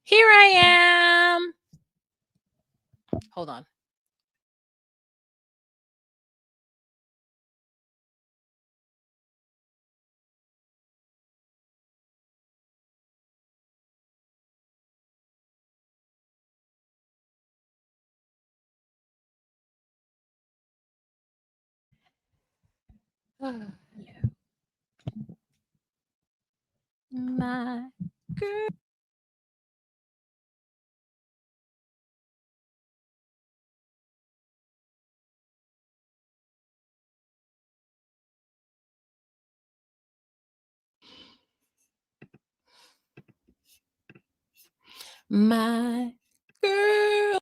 Here I am. Hold on. My girl. My girl.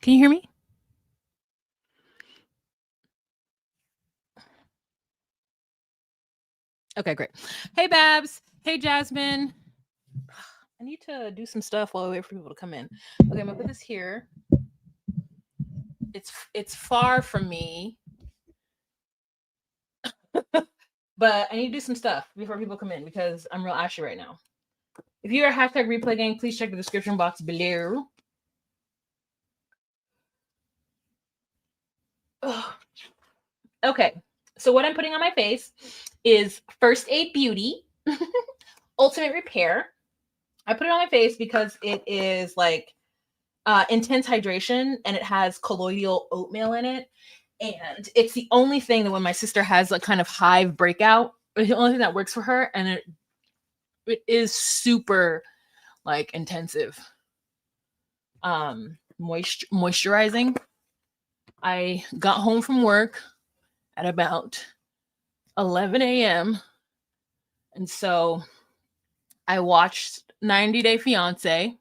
Can you hear me? Okay, great. Hey, Babs. Hey, Jasmine. I need to do some stuff while I wait for people to come in. Okay, I'm gonna put this here. It's far from me, but I need to do some stuff before people come in because I'm real ashy right now. If you are hashtag replay gang, please check the description box below. Ugh. Okay, so what I'm putting on my face is First Aid Beauty Ultimate Repair. I put it on my face because it is like intense hydration and it has colloidal oatmeal in it. And it's the only thing that when my sister has a kind of hive breakout, it's the only thing that works for her. And it is super like intensive. Moisturizing. I got home from work at about 11 a.m. And so I watched 90 Day Fiance.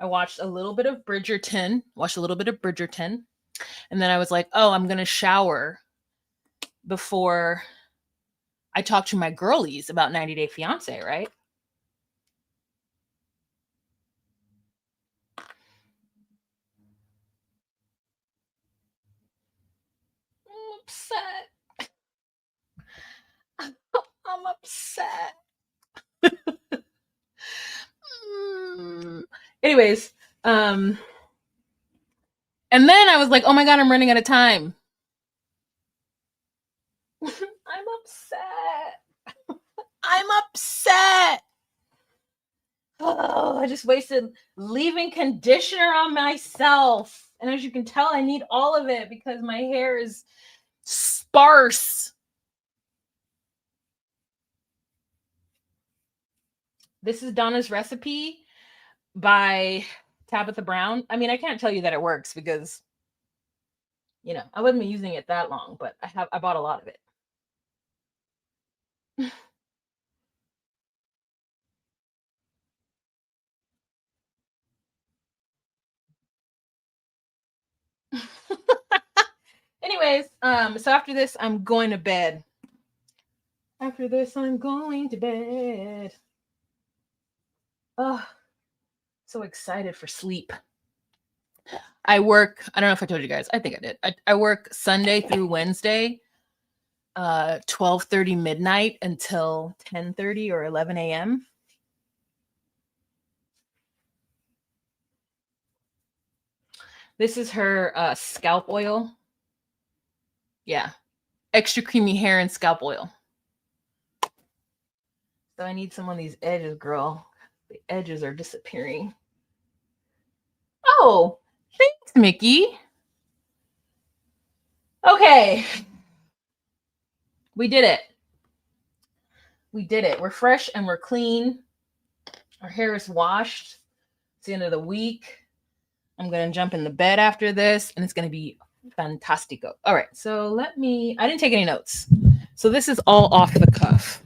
I watched a little bit of Bridgerton. And then I was like, oh, I'm going to shower before I talk to my girlies about 90 Day Fiance, right? I'm upset. I'm upset. Anyways, and then I was like, oh my God, I'm running out of time. I'm upset. I'm upset. Oh, I just wasted leave-in conditioner on myself. And as you can tell, I need all of it because my hair is sparse. This is Donna's Recipe by Tabitha Brown. I mean, I can't tell you that it works because, you know, I wasn't using it that long, but I bought a lot of it. Anyways, so after this, I'm going to bed. After this, I'm going to bed. Oh, so excited for sleep. I work, I don't know if I told you guys, I think I did. I work Sunday through Wednesday, 12:30 midnight until 10:30 or 11 a.m. This is her scalp oil. Yeah. Extra creamy hair and scalp oil. So I need some on these edges, girl. The edges are disappearing. Oh, thanks, Mickey. Okay. We did it. We did it. We're fresh and we're clean. Our hair is washed. It's the end of the week. I'm going to jump in the bed after this, and it's going to be fantastico. All right. So I didn't take any notes. So this is all off the cuff.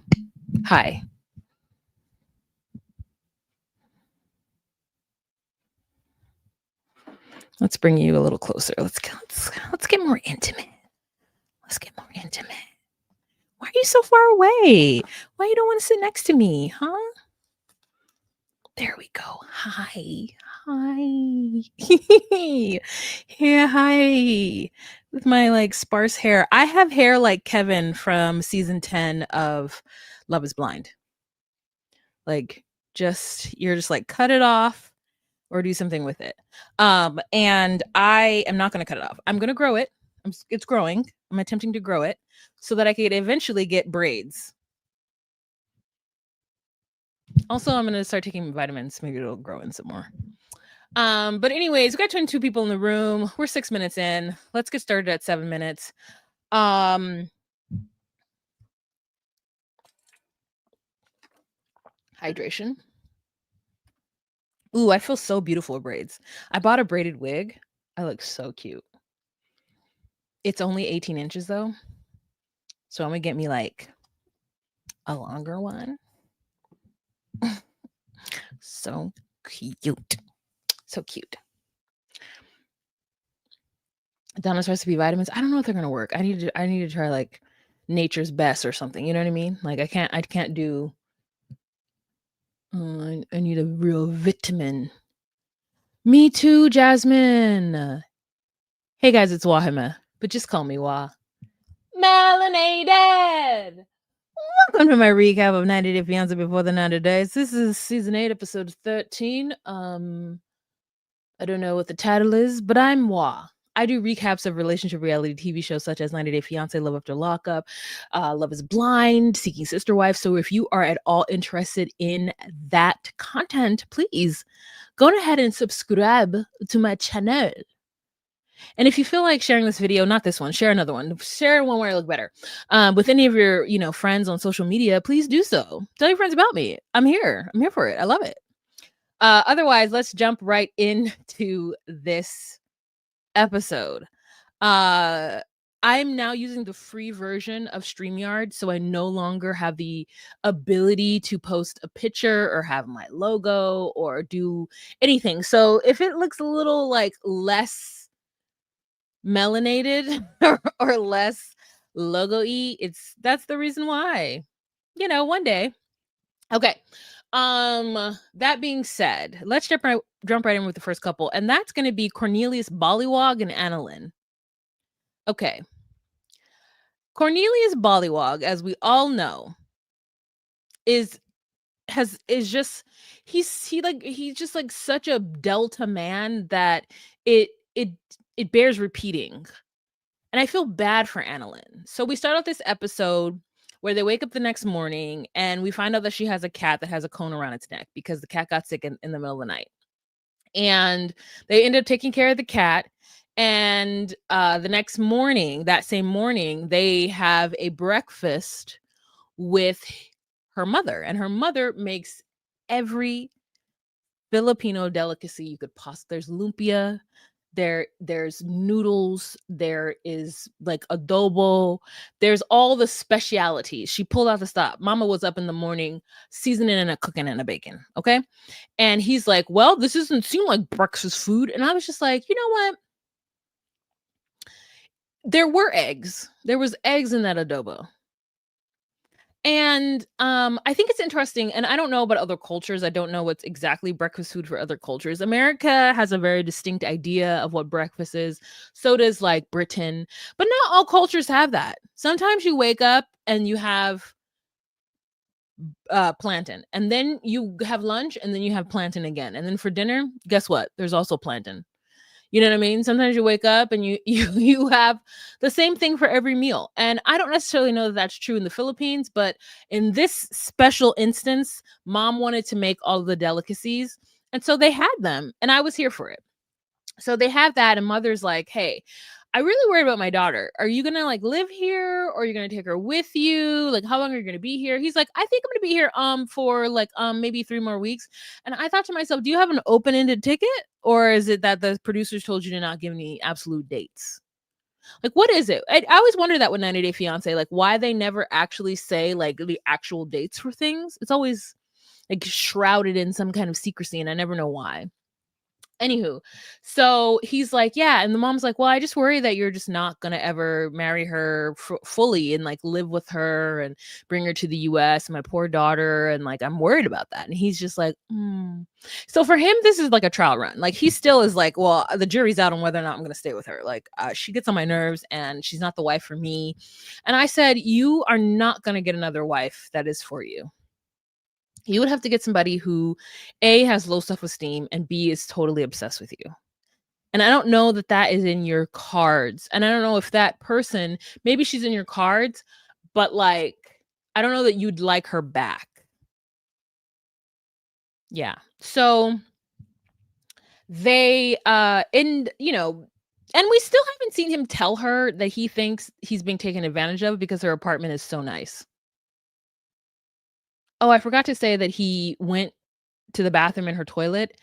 Hi. Let's bring you a little closer. Let's get more intimate. Let's get more intimate. Why are you so far away? Why you don't want to sit next to me, huh? There we go. Hi. Here, hi. With my like sparse hair. I have hair like Kevin from season 10 of Love is Blind. Like you're just like cut it off or do something with it. And I am not going to cut it off. I'm going to grow it. It's growing. I'm attempting to grow it so that I could eventually get braids. Also, I'm going to start taking vitamins. Maybe it'll grow in some more. But anyways, we got 22 people in the room. We're 6 minutes in. Let's get started at 7 minutes. Hydration. Ooh, I feel so beautiful with braids. I bought a braided wig. I look so cute. It's only 18 inches though. So I'm gonna get me like a longer one. So cute. So cute. Donna's recipe vitamins. I don't know if they're gonna work. I need to try like Nature's Best or something. You know what I mean? Like I can't do. I need a real vitamin. Me too, Jasmine. Hey guys, it's Wahima, but just call me Wah. Melanated. Welcome to my recap of 90 Day Fiance Before the 90 Days. This is season 8, episode 13. I don't know what the title is, but I'm Wah. I do recaps of relationship reality TV shows such as 90 Day Fiance, Love After Lockup, Love is Blind, Seeking Sister Wife. So if you are at all interested in that content, please go ahead and subscribe to my channel. And if you feel like sharing this video, not this one, share another one. Share one where I look better. With any of your, friends on social media, please do so. Tell your friends about me. I'm here. I'm here for it. I love it. Otherwise, let's jump right into this episode. I'm now using the free version of StreamYard, so I no longer have the ability to post a picture or have my logo or do anything. So if it looks a little like less melanated or less logo-y, that's the reason why. One day. Okay. That being said, let's jump right in with the first couple, and that's going to be Cornelius Bollywog and Annalyn. Okay. Cornelius Bollywog, as we all know, he's just like such a Delta man that it bears repeating. And I feel bad for Annalyn. So we start out this episode where they wake up the next morning and we find out that she has a cat that has a cone around its neck because the cat got sick in the middle of the night. And they end up taking care of the cat. And the next morning, that same morning, they have a breakfast with her mother. And her mother makes every Filipino delicacy you could possibly. There's lumpia. There's noodles, there is like adobo, there's all the specialities. She pulled out the stop. Mama was up in the morning seasoning and cooking and bacon. Okay. And he's like, well, this doesn't seem like breakfast food. And I was just like, you know what? There were eggs. There was eggs in that adobo. And I think it's interesting, and I don't know about other cultures. I don't know what's exactly breakfast food for other cultures. America has a very distinct idea of what breakfast is. So does like Britain, but not all cultures have that. Sometimes you wake up and you have plantain, and then you have lunch, and then you have plantain again, and then for dinner, guess what? There's also plantain. You know what I mean? Sometimes you wake up and you have the same thing for every meal. And I don't necessarily know that that's true in the Philippines, but in this special instance, mom wanted to make all the delicacies. And so they had them, and I was here for it. So they have that, and mother's like, hey, I really worried about my daughter. Are you going to like live here, or are you going to take her with you? Like, how long are you going to be here? He's like, I think I'm going to be here for like maybe 3 more weeks. And I thought to myself, do you have an open-ended ticket, or is it that the producers told you to not give me absolute dates? Like, what is it? I always wonder that with 90 Day Fiance, like why they never actually say like the actual dates for things. It's always like shrouded in some kind of secrecy, and I never know why. Anywho, so he's like, yeah, and the mom's like, well, I just worry that you're just not gonna ever marry her fully and like live with her and bring her to the U.S. and my poor daughter, and like I'm worried about that. And he's just like, so for him, this is like a trial run. Like he still is like, well, the jury's out on whether or not I'm gonna stay with her. Like she gets on my nerves, and she's not the wife for me. And I said, you are not gonna get another wife that is for you. You would have to get somebody who A, has low self-esteem, and B, is totally obsessed with you. And I don't know that that is in your cards. And I don't know if that person, maybe she's in your cards, but like, I don't know that you'd like her back. Yeah. So they, and we still haven't seen him tell her that he thinks he's being taken advantage of because her apartment is so nice. Oh, I forgot to say that he went to the bathroom in her toilet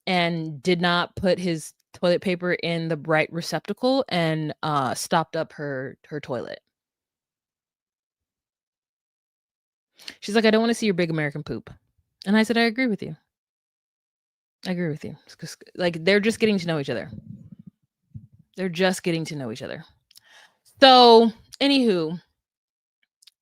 and did not put his toilet paper in the right receptacle and stopped up her toilet. She's like, I don't want to see your big American poop. And I said, I agree with you. I agree with you. It's 'cause, like, they're just getting to know each other. They're just getting to know each other. So, anywho,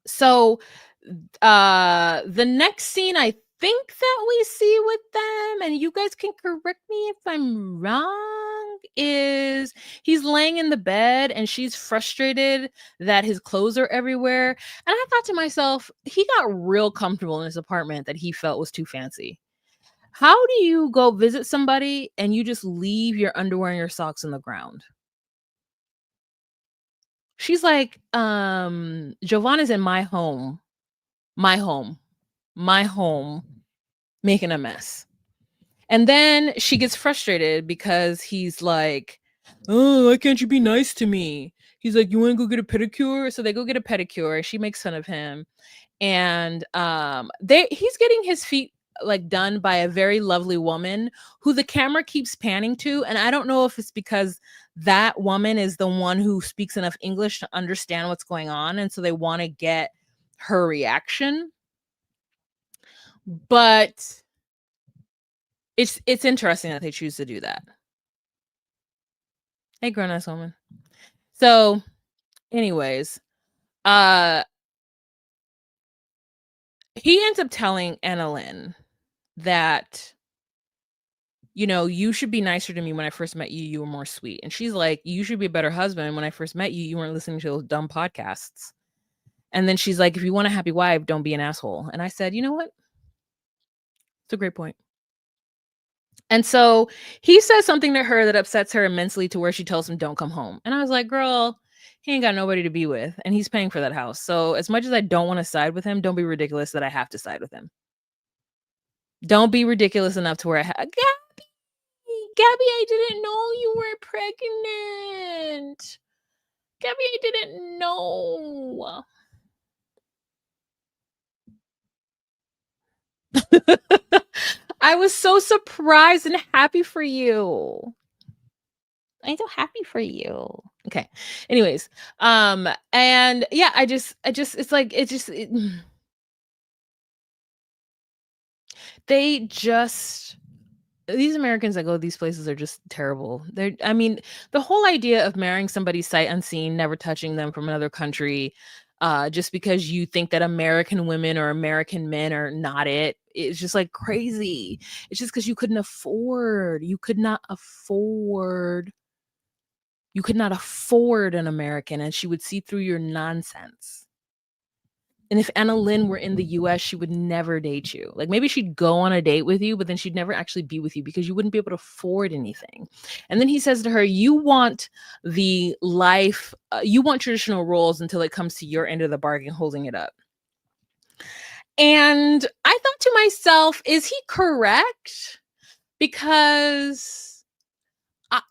so the next scene I think that we see with them, and you guys can correct me if I'm wrong, is he's laying in the bed and she's frustrated that his clothes are everywhere. And I thought to myself, he got real comfortable in his apartment that he felt was too fancy. How do you go visit somebody and you just leave your underwear and your socks on the ground? She's like, Giovanna's in my home, my home, my home, making a mess. And then she gets frustrated because he's like, oh, why can't you be nice to me? He's like, you want to go get a pedicure? So they go get a pedicure. She makes fun of him. And he's getting his feet like done by a very lovely woman who the camera keeps panning to. And I don't know if it's because that woman is the one who speaks enough English to understand what's going on. And so they want to get her reaction. But it's interesting that they choose to do that. Hey, grown ass woman. So, anyways, uh, he ends up telling Annalyn that, you should be nicer to me. When I first met you, you were more sweet. And she's like, you should be a better husband. When I first met you, you weren't listening to those dumb podcasts. And then she's like, if you want a happy wife, don't be an asshole. And I said, you know what? It's a great point. And so he says something to her that upsets her immensely to where she tells him, don't come home. And I was like, girl, he ain't got nobody to be with. And he's paying for that house. So as much as I don't want to side with him, don't be ridiculous that I have to side with him. Don't be ridiculous enough to where Gabby, I didn't know you were pregnant. Gabby, I didn't know. I was so surprised and happy for you. I'm so happy for you. Okay. Anyways, and yeah, I just it's like they just these Americans that go to these places are just terrible. I mean, the whole idea of marrying somebody sight unseen, never touching them from another country, just because you think that American women or American men are not it's just like crazy. It's just because you could not afford an American, and she would see through your nonsense. And if Annalyn were in the US, she would never date you. Like maybe she'd go on a date with you, but then she'd never actually be with you because you wouldn't be able to afford anything. And then he says to her, you want you want traditional roles until it comes to your end of the bargain holding it up. And I thought to myself, is he correct? Because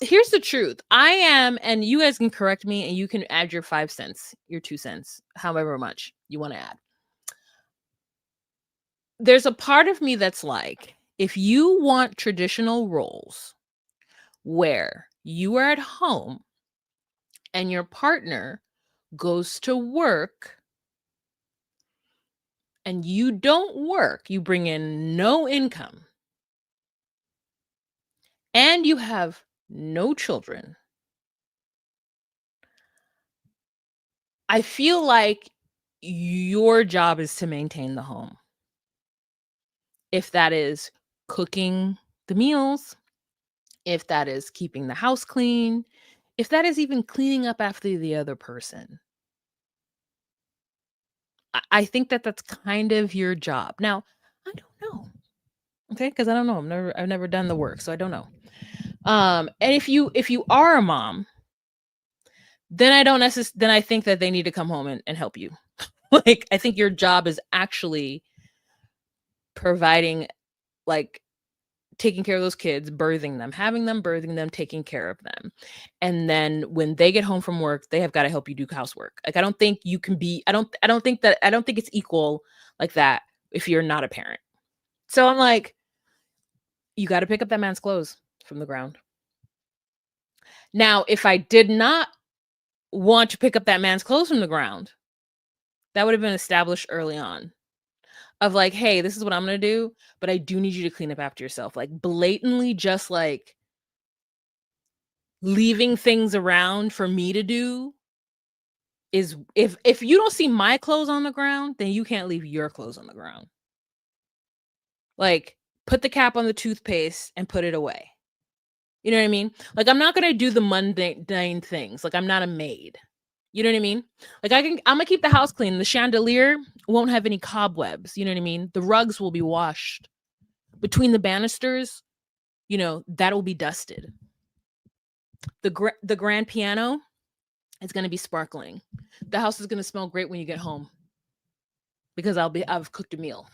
here's the truth. I am, and you guys can correct me and you can add your 5 cents, your 2 cents, however much you want to add. There's a part of me that's like, if you want traditional roles where you are at home and your partner goes to work and you don't work, you bring in no income, and you have no children, I feel like your job is to maintain the home. If that is cooking the meals, if that is keeping the house clean, if that is even cleaning up after the other person. I think that that's kind of your job. Now, I don't know. Okay, because I don't know. I've never done the work, so I don't know. And if you are a mom, then I think that they need to come home and help you. Like, I think your job is actually providing, like, taking care of those kids, birthing them, having them, birthing them, taking care of them. And then when they get home from work, they have got to help you do housework. Like, I don't think you can be I don't think it's equal like that if you're not a parent. So I'm like, you got to pick up that man's clothes from the ground. Now, if I did not want to pick up that man's clothes from the ground, that would have been established early on. Of like, hey, this is what I'm going to do, but I do need you to clean up after yourself. Like, blatantly just like leaving things around for me to do is, if you don't see my clothes on the ground, then you can't leave your clothes on the ground. Like, put the cap on the toothpaste and put it away. You know what I mean? Like, I'm not going to do the mundane things. Like, I'm not a maid. You know what I mean? Like, I'm going to keep the house clean. The chandelier won't have any cobwebs. You know what I mean? The rugs will be washed. Between the banisters, you know, that'll be dusted. The grand piano is going to be sparkling. The house is going to smell great when you get home because I've cooked a meal.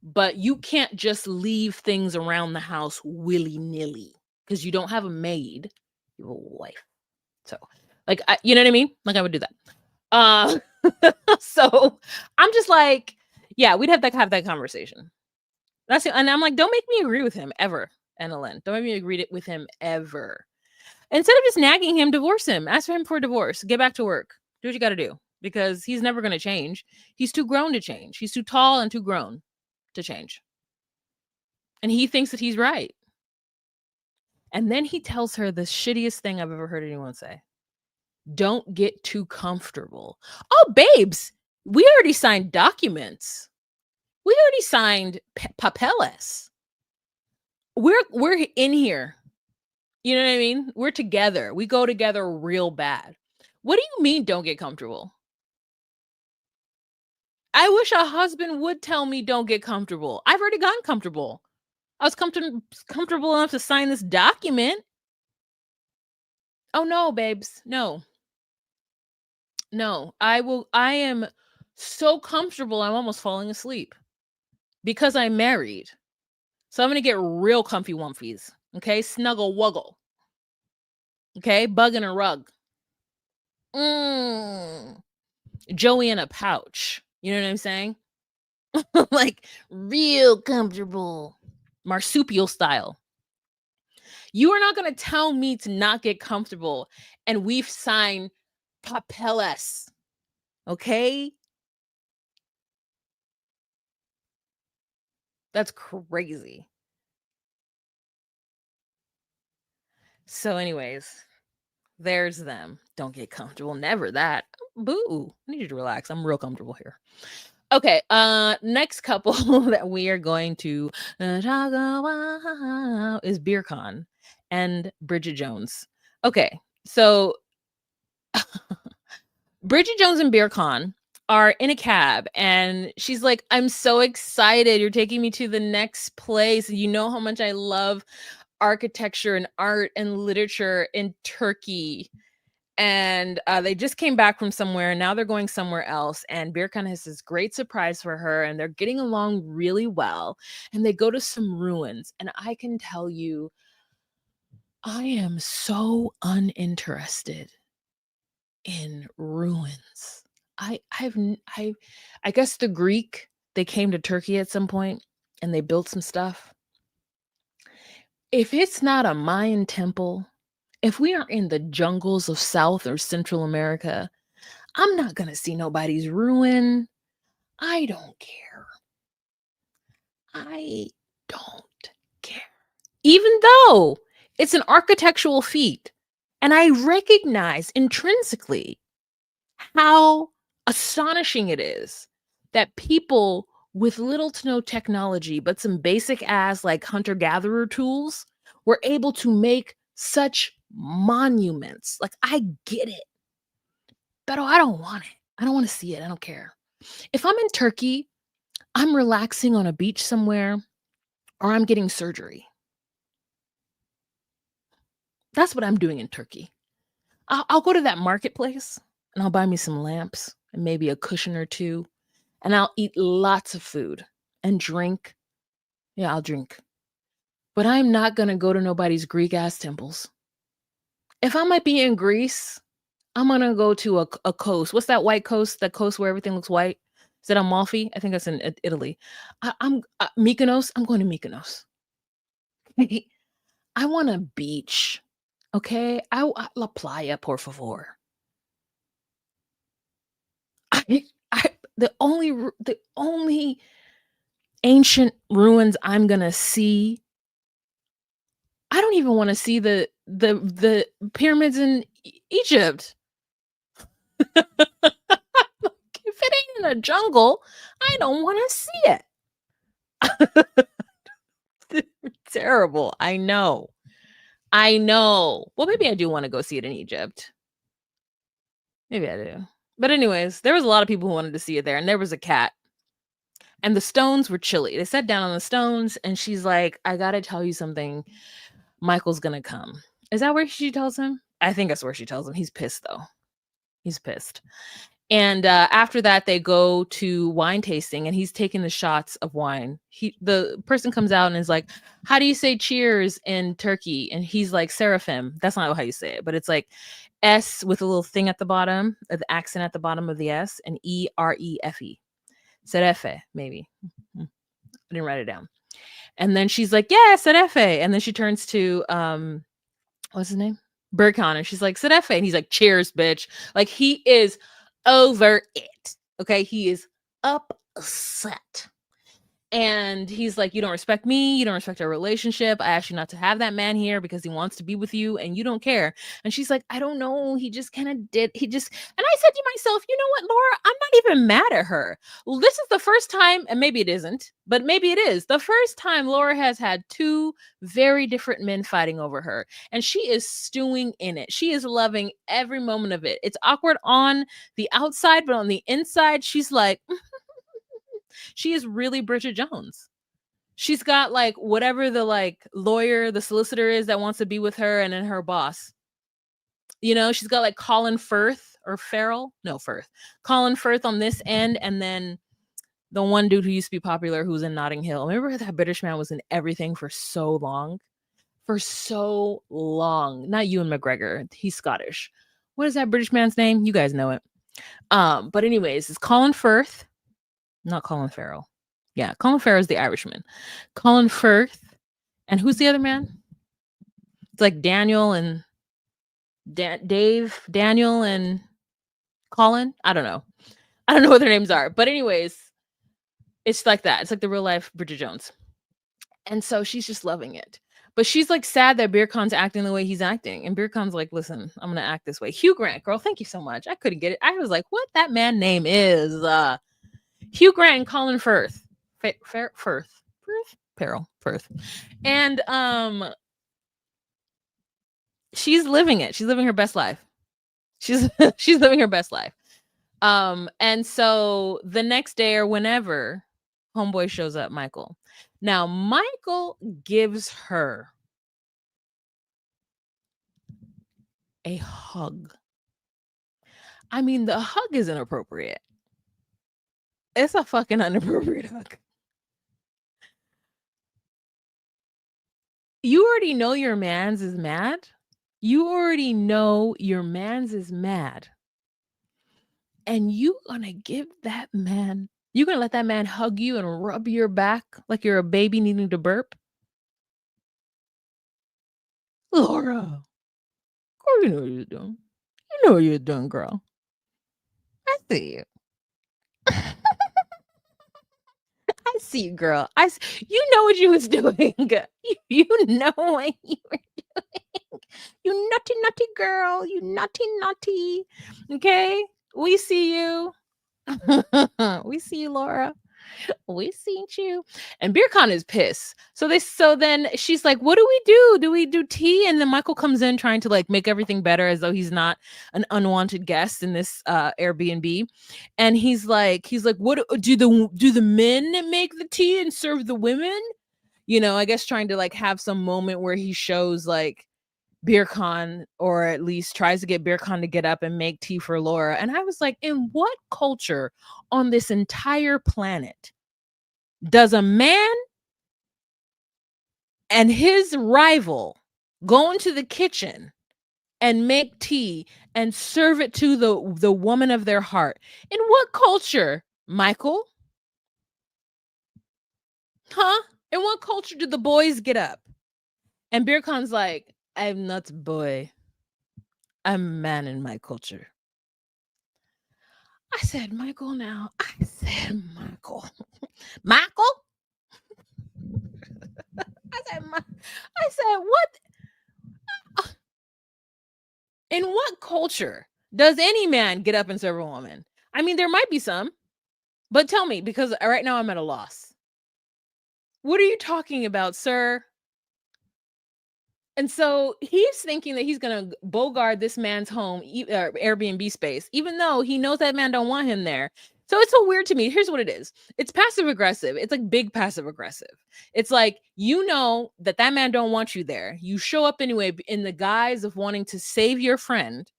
But you can't just leave things around the house willy-nilly because you don't have a maid, you have a wife. So, like, you know what I mean? Like, I would do that. So I'm just like, yeah, we'd have that conversation. That's it. And I'm like, don't make me agree with him ever, Annalyn. Don't make me agree with him ever. Instead of just nagging him, divorce him. Ask for him for a divorce. Get back to work. Do what you got to do because he's never going to change. He's too grown to change. He's too tall and too grown to change. And he thinks that he's right. And then he tells her the shittiest thing I've ever heard anyone say. Don't get too comfortable. Oh, babes, we already signed documents. We already signed papeles. We're in here. You know what I mean? We're together. We go together real bad. What do you mean don't get comfortable? I wish a husband would tell me don't get comfortable. I've already gotten comfortable. I was comfortable enough to sign this document. Oh no, babes. No. No. I am so comfortable I'm almost falling asleep because I'm married. So I'm going to get real comfy wumfies. Okay? Snuggle wuggle. Okay? Bug in a rug. Joey in a pouch. You know what I'm saying? Like, real comfortable. Marsupial style. You are not going to tell me to not get comfortable. And we've signed papeles. Okay? That's crazy. So, anyways, there's them. Don't get comfortable. Never that. Boo. I need you to relax. I'm real comfortable here. Okay, next couple that we are going to talk about is Burcon and Bridget Jones. Okay, so Bridget Jones and Burcon are in a cab, and she's like, "I'm so excited! You're taking me to the next place. You know how much I love architecture and art and literature in Turkey." And they just came back from somewhere. Now they're going somewhere else. And Burcon has this great surprise for her. And they're getting along really well. And they go to some ruins. And I can tell you, I am so uninterested in ruins. I guess the Greek, they came to Turkey at some point and they built some stuff. If it's not a Mayan temple, if we are in the jungles of South or Central America, I'm not going to see nobody's ruin. I don't care. I don't care. even though it's an architectural feat. And I recognize intrinsically how astonishing it is that people with little to no technology, but some basic ass like hunter gatherer tools, were able to make such monuments. Like, I get it, but I don't want it. I don't want to see it. I don't care. If I'm in Turkey, I'm relaxing on a beach somewhere, or I'm getting surgery. That's what I'm doing in Turkey. I'll go to that marketplace and I'll buy me some lamps and maybe a cushion or two, and I'll eat lots of food and drink. Yeah, I'll drink. But I'm not going to go to nobody's Greek ass temples. If I might be in Greece, I'm going to go to a coast. What's that white coast? That coast where everything looks white? Is that Amalfi? I think that's in Italy. I'm Mykonos. I'm going to Mykonos. I want a beach. Okay? La playa, por favor. I, the only ancient ruins I'm gonna see. I don't even want to see the pyramids in Egypt. If it ain't in a jungle, I don't want to see it. Terrible. I know. Well, maybe I do want to go see it in Egypt. Maybe I do. But anyways, there was a lot of people who wanted to see it there, and there was a cat. And the stones were chilly. They sat down on the stones, and she's like, I gotta tell you something. Michael's gonna come. Is that where she tells him? I think that's where she tells him. He's pissed, though. He's pissed. And after that, they go to wine tasting, and he's taking the shots of wine. The person comes out and is like, how do you say cheers in Turkey? And he's like, seraphim. That's not how you say it, but it's like S with a little thing at the bottom, the accent at the bottom of the S, and Erefe. Serefe, maybe. I didn't write it down. And then she's like, yeah, Serefe. And then she turns to, what's his name? Burcon. And she's like, Serefe. And he's like, cheers, bitch. Like, he is over it. Okay. He is upset. And he's like, you don't respect me. You don't respect our relationship. I asked you not to have that man here because he wants to be with you and you don't care. And she's like, I don't know. He just kind of did. And I said to myself, you know what, Laura? I'm not even mad at her. Well, this is the first time, and maybe it isn't, but maybe it is the first time Laura has had two very different men fighting over her. And she is stewing in it. She is loving every moment of it. It's awkward on the outside, but on the inside, she's like, she is really Bridget Jones. She's got like whatever the like lawyer, the solicitor is that wants to be with her, and then her boss. You know, she's got like Colin Firth or Farrell. No, Firth. Colin Firth on this end, and then the one dude who used to be popular who's in Notting Hill. Remember that British man was in everything for so long? For so long. Not Ewan McGregor. He's Scottish. What is that British man's name? You guys know it. But anyways, it's Colin Firth. Not Colin Farrell. Yeah, Colin Farrell is the Irishman. Colin Firth. And who's the other man? It's like Daniel and Dave, Daniel and Colin. I don't know. I don't know what their names are. But anyways, it's like that. It's like the real life Bridget Jones. And so she's just loving it. But she's like sad that Burcon's acting the way he's acting. And Burcon's like, listen, I'm going to act this way. Hugh Grant, girl, thank you so much. I couldn't get it. I was like, what that man name is? Hugh Grant and Colin Firth. Firth. And she's living it. She's living her best life. She's living her best life. And so the next day or whenever, homeboy shows up, Michael. Now, Michael gives her a hug. I mean, the hug is inappropriate. It's a fucking inappropriate hug. You already know your mans is mad. You already know your mans is mad. And you gonna give that man, you gonna let that man hug you and rub your back like you're a baby needing to burp? Laura, of course you know what you're doing. You know what you're doing, girl. I see you. I see you, girl. You know what you was doing. You know what you were doing. You naughty, naughty girl. You naughty, naughty. Okay? We see you. We see you, Laura. We seen you. And Burcon is pissed. So then she's like, what do we do? Do we do tea? And then Michael comes in trying to like make everything better as though he's not an unwanted guest in this Airbnb. And he's like, what do the men make the tea and serve the women? You know, I guess trying to like have some moment where he shows like Burcon, or at least tries to get Burcon to get up and make tea for Laura. And I was like, in what culture on this entire planet does a man and his rival go into the kitchen and make tea and serve it to the woman of their heart? In what culture, Michael? Huh? In what culture do the boys get up? And Burcon's like, I'm not a boy. I'm a man in my culture. I said, Michael, now. I said, Michael. Michael? I said, what? In what culture does any man get up and serve a woman? I mean, there might be some, but tell me, because right now I'm at a loss. What are you talking about, sir? And so he's thinking that he's going to bogart this man's home, Airbnb space, even though he knows that man don't want him there. So it's so weird to me. Here's what it is. It's passive aggressive. It's like big passive aggressive. It's like, you know that man don't want you there. You show up anyway in the guise of wanting to save your friend.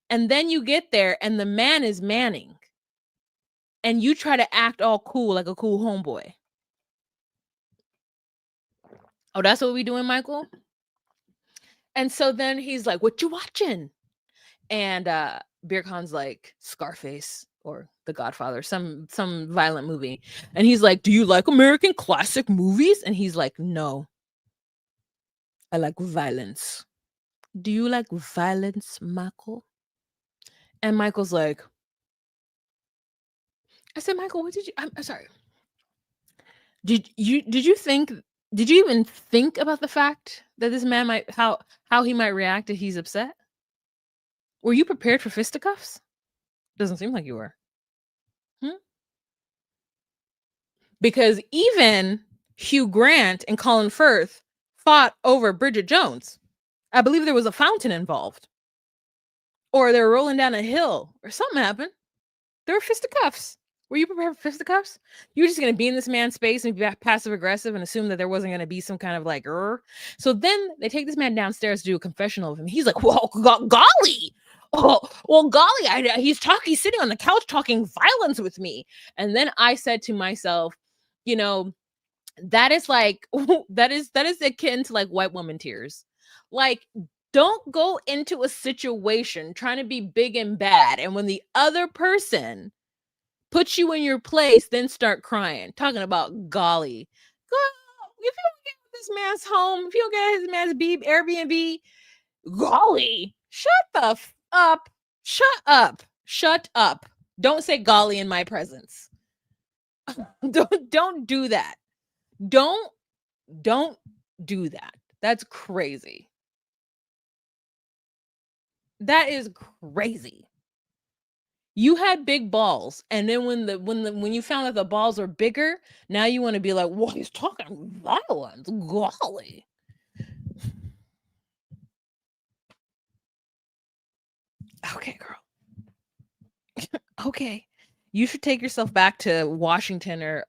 And then you get there and the man is manning. And you try to act all cool like a cool homeboy. Oh, that's what we doing, Michael? And so then he's like, what you watching? And Burcon's like, Scarface or The Godfather, some violent movie. And he's like, do you like American classic movies? And he's like, no, I like violence. Do you like violence, Michael? And Michael's like, I said, Michael, what did you, I'm sorry. Did you even think about the fact that this man might, how he might react if he's upset? Were you prepared for fisticuffs? Doesn't seem like you were. Because even Hugh Grant and Colin Firth fought over Bridget Jones. I believe there was a fountain involved. Or they were rolling down a hill or something happened. There were fisticuffs. Were you prepared for fisticuffs? You were just going to be in this man's space and be passive aggressive and assume that there wasn't going to be some kind of like, So then they take this man downstairs to do a confessional of him. He's like, well, golly. Oh, well, golly, he's sitting on the couch talking violence with me. And then I said to myself, you know, that is like, that is akin to like white woman tears. Like, don't go into a situation trying to be big and bad. And when the other person puts you in your place, then start crying. Talking about golly. If you don't get this man's home, if you don't get his man's Airbnb, golly, shut the up. Shut up. Shut up. Don't say golly in my presence. Don't do that. Don't do that. That's crazy. That is crazy. You had big balls, and then when you found out the balls are bigger, now you want to be like, well, he's talking violence. Golly. Okay, girl. Okay. You should take yourself back to Washington or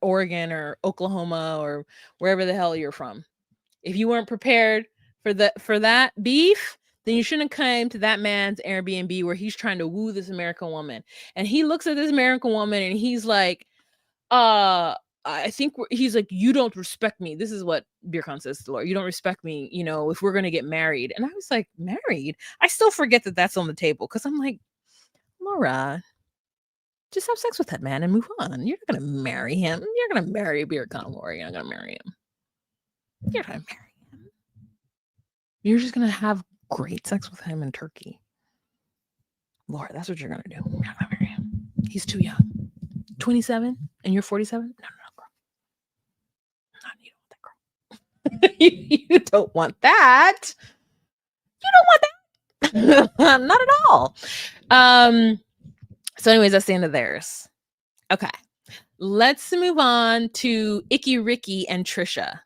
Oregon or Oklahoma or wherever the hell you're from. If you weren't prepared for that beef, then you shouldn't come to that man's Airbnb where he's trying to woo this American woman. And he looks at this American woman and he's like, I think he's like, you don't respect me. This is what Burcon says to Laura. You don't respect me, you know, if we're going to get married. And I was like, married? I still forget that that's on the table because I'm like, Laura, just have sex with that man and move on. You're not going to marry him. You're going to marry Burcon, Laura. You're not going to marry him. You're going to marry him. You're just going to have great sex with him in Turkey. Laura, that's what you're going to do. You're not going to marry him. He's too young. 27 and you're 47? No. You don't want that. You don't want that. Not at all. So anyways, that's the end of theirs. Okay. Let's move on to Icky Ricky and Trisha.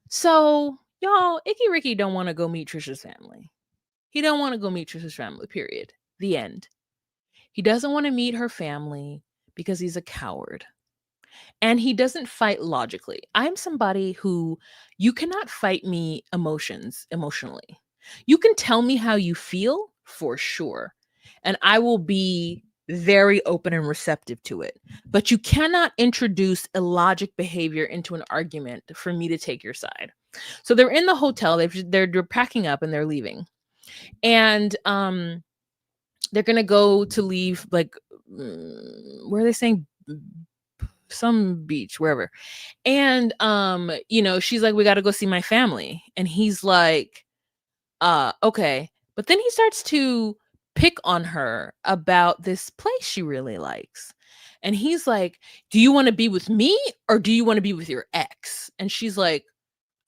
So, y'all, Icky Ricky don't want to go meet Trisha's family. He don't want to go meet Trisha's family, period. The end. He doesn't want to meet her family because he's a coward. And he doesn't fight logically. I'm somebody who you cannot fight me emotionally. You can tell me how you feel for sure, and I will be very open and receptive to it. But you cannot introduce illogic behavior into an argument for me to take your side. So they're in the hotel, they're packing up and they're leaving. And they're going to go to leave, like, where are they saying? Some beach, wherever. And she's like, we got to go see my family. And he's like, okay. But then he starts to pick on her about this place she really likes. And he's like, do you want to be with me or do you want to be with your ex? And she's like,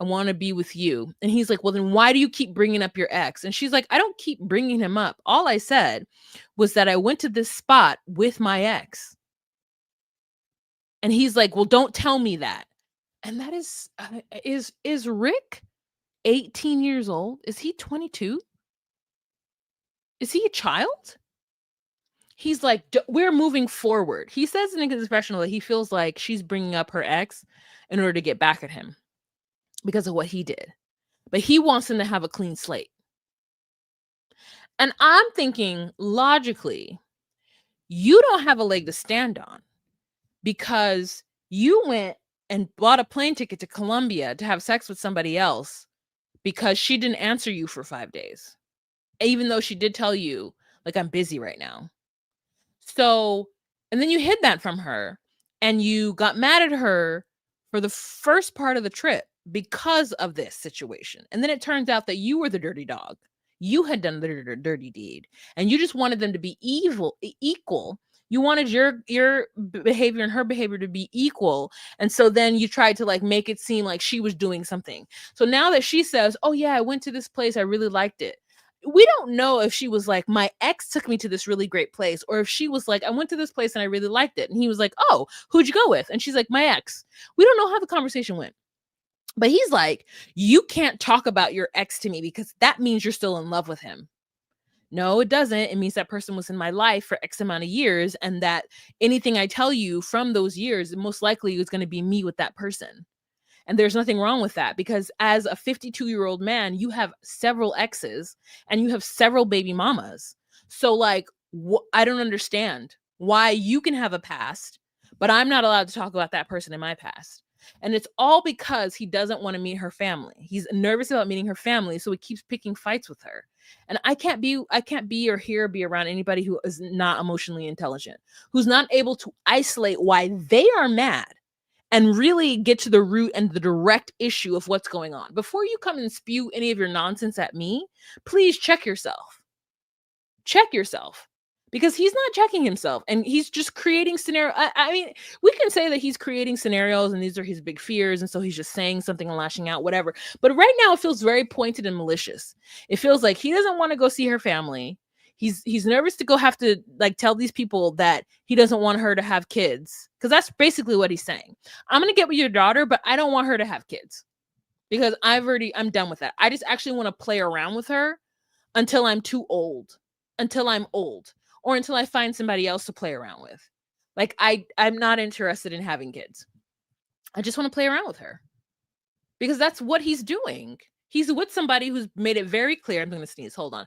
I want to be with you. And he's like, well, then why do you keep bringing up your ex? And she's like, I don't keep bringing him up. All I said was that I went to this spot with my ex. And he's like, well, don't tell me that. And that is Rick 18 years old? Is he 22? Is he a child? He's like, we're moving forward. He says in his confessional that he feels like she's bringing up her ex in order to get back at him because of what he did. But he wants him to have a clean slate. And I'm thinking, logically, you don't have a leg to stand on because you went and bought a plane ticket to Colombia to have sex with somebody else because she didn't answer you for 5 days. Even though she did tell you, like, I'm busy right now. So, and then you hid that from her and you got mad at her for the first part of the trip because of this situation. And then it turns out that you were the dirty dog. You had done the dirty deed and you just wanted them to be equal. You wanted your behavior and her behavior to be equal. And so then you tried to, like, make it seem like she was doing something. So now that she says, oh yeah, I went to this place, I really liked it. We don't know if she was like, my ex took me to this really great place, or if she was like, I went to this place and I really liked it. And he was like, oh, who'd you go with? And she's like, my ex. We don't know how the conversation went. But he's like, you can't talk about your ex to me because that means you're still in love with him. No, it doesn't. It means that person was in my life for X amount of years, and that anything I tell you from those years, most likely is going to be me with that person. And there's nothing wrong with that because as a 52-year-old man, you have several exes and you have several baby mamas. So, like, I don't understand why you can have a past, but I'm not allowed to talk about that person in my past. And it's all because he doesn't want to meet her family. He's nervous about meeting her family, so he keeps picking fights with her. And I can't be or be around anybody who is not emotionally intelligent, who's not able to isolate why they are mad and really get to the root and the direct issue of what's going on. Before you come and spew any of your nonsense at me, please check yourself. Check yourself. Because he's not checking himself and he's just creating scenario. I mean, we can say that he's creating scenarios and these are his big fears. And so he's just saying something and lashing out, whatever. But right now it feels very pointed and malicious. It feels like he doesn't want to go see her family. He's nervous to go have to, like, tell these people that he doesn't want her to have kids. Because that's basically what he's saying. I'm going to get with your daughter, but I don't want her to have kids. Because I'm done with that. I just actually want to play around with her until I'm too old. Until I'm old. Or until I find somebody else to play around with. Like, I'm not interested in having kids. I just want to play around with her. Because that's what he's doing. He's with somebody who's made it very clear. I'm going to sneeze. Hold on.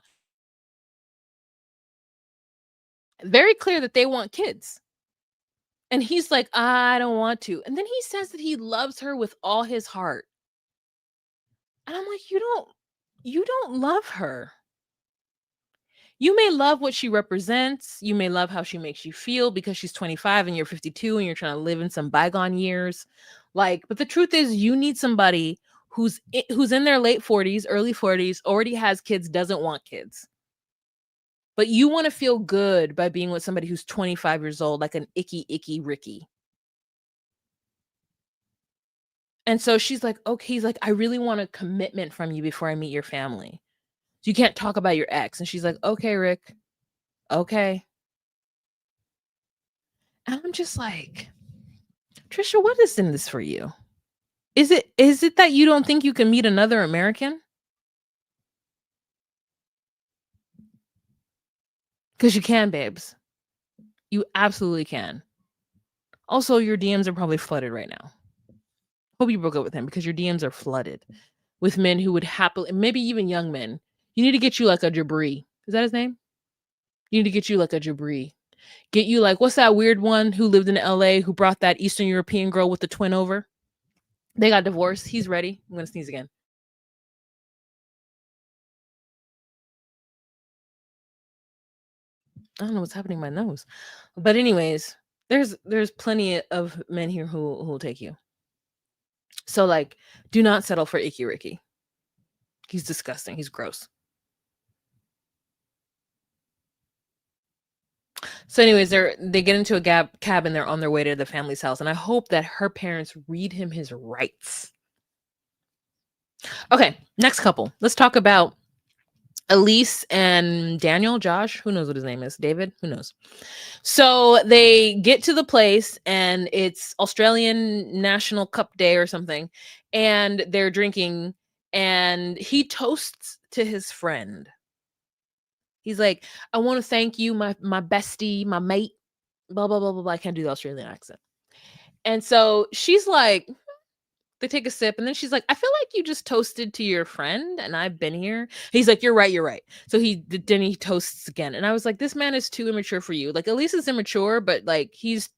Very clear that they want kids. And he's like, I don't want to. And then he says that he loves her with all his heart. And I'm like, you don't love her. You may love what she represents. You may love how she makes you feel because she's 25 and you're 52 and you're trying to live in some bygone years. Like, but the truth is you need somebody who's in their late 40s, early 40s, already has kids, doesn't want kids. But you want to feel good by being with somebody who's 25 years old, like an icky Ricky. And so she's like, okay, he's like, I really want a commitment from you before I meet your family. So you can't talk about your ex. And she's like, okay, Rick. Okay. And I'm just like, Trisha, what is in this for you? Is it that you don't think you can meet another American? Because you can, babes. You absolutely can. Also, your DMs are probably flooded right now. Hope you broke up with him because your DMs are flooded with men who would happily, maybe even young men. You need to get you like a Jabri. Is that his name? You need to get you like a Jabri. Get you like, what's that weird one who lived in LA who brought that Eastern European girl with the twin over? They got divorced. He's ready. I'm going to sneeze again. I don't know what's happening to my nose. But anyways, there's plenty of men here who will take you. So like, do not settle for Icky Ricky. He's disgusting. He's gross. So anyways, they get into a cab and they're on their way to the family's house. And I hope that her parents read him his rights. Okay, next couple. Let's talk about Elise and Daniel, Josh, who knows what his name is? David, who knows? So they get to the place and it's Australian National Cup Day or something, and they're drinking, and he toasts to his friend. He's like, I want to thank you, my bestie, my mate, blah, blah, blah, blah, blah. I can't do the Australian accent. And so she's like, they take a sip, and then she's like, I feel like you just toasted to your friend, and I've been here. He's like, you're right, you're right. So then he toasts again. And I was like, this man is too immature for you. Like, Elise is immature, but like he's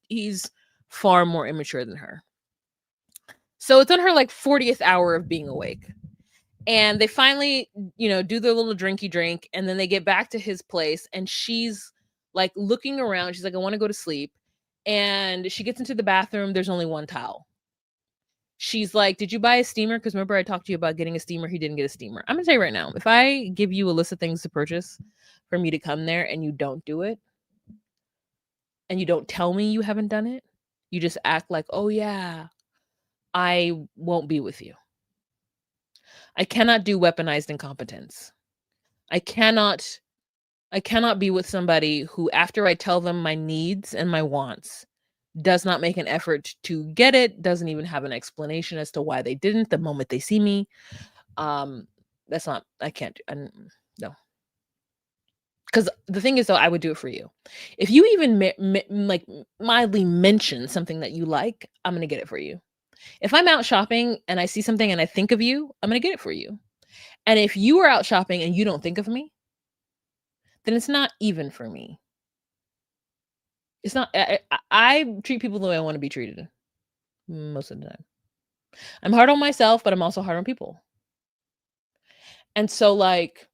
far more immature than her. So it's on her like 40th hour of being awake. And they finally, do their little drinky drink, and then they get back to his place, and she's like looking around. She's like, I want to go to sleep. And she gets into the bathroom. There's only one towel. She's like, did you buy a steamer? Because remember I talked to you about getting a steamer. He didn't get a steamer. I'm going to tell you right now, if I give you a list of things to purchase for me to come there and you don't do it, and you don't tell me you haven't done it, you just act like, oh yeah, I won't be with you. I cannot do weaponized incompetence. I cannot be with somebody who, after I tell them my needs and my wants, does not make an effort to get it, doesn't even have an explanation as to why they didn't the moment they see me. That's not, I can't, no. Because the thing is, though, I would do it for you. If you even like mildly mention something that you like, I'm going to get it for you. If I'm out shopping and I see something and I think of you, I'm going to get it for you. And if you are out shopping and you don't think of me, then it's not even for me. It's not, I treat people the way I want to be treated most of the time. I'm hard on myself, but I'm also hard on people. And so like,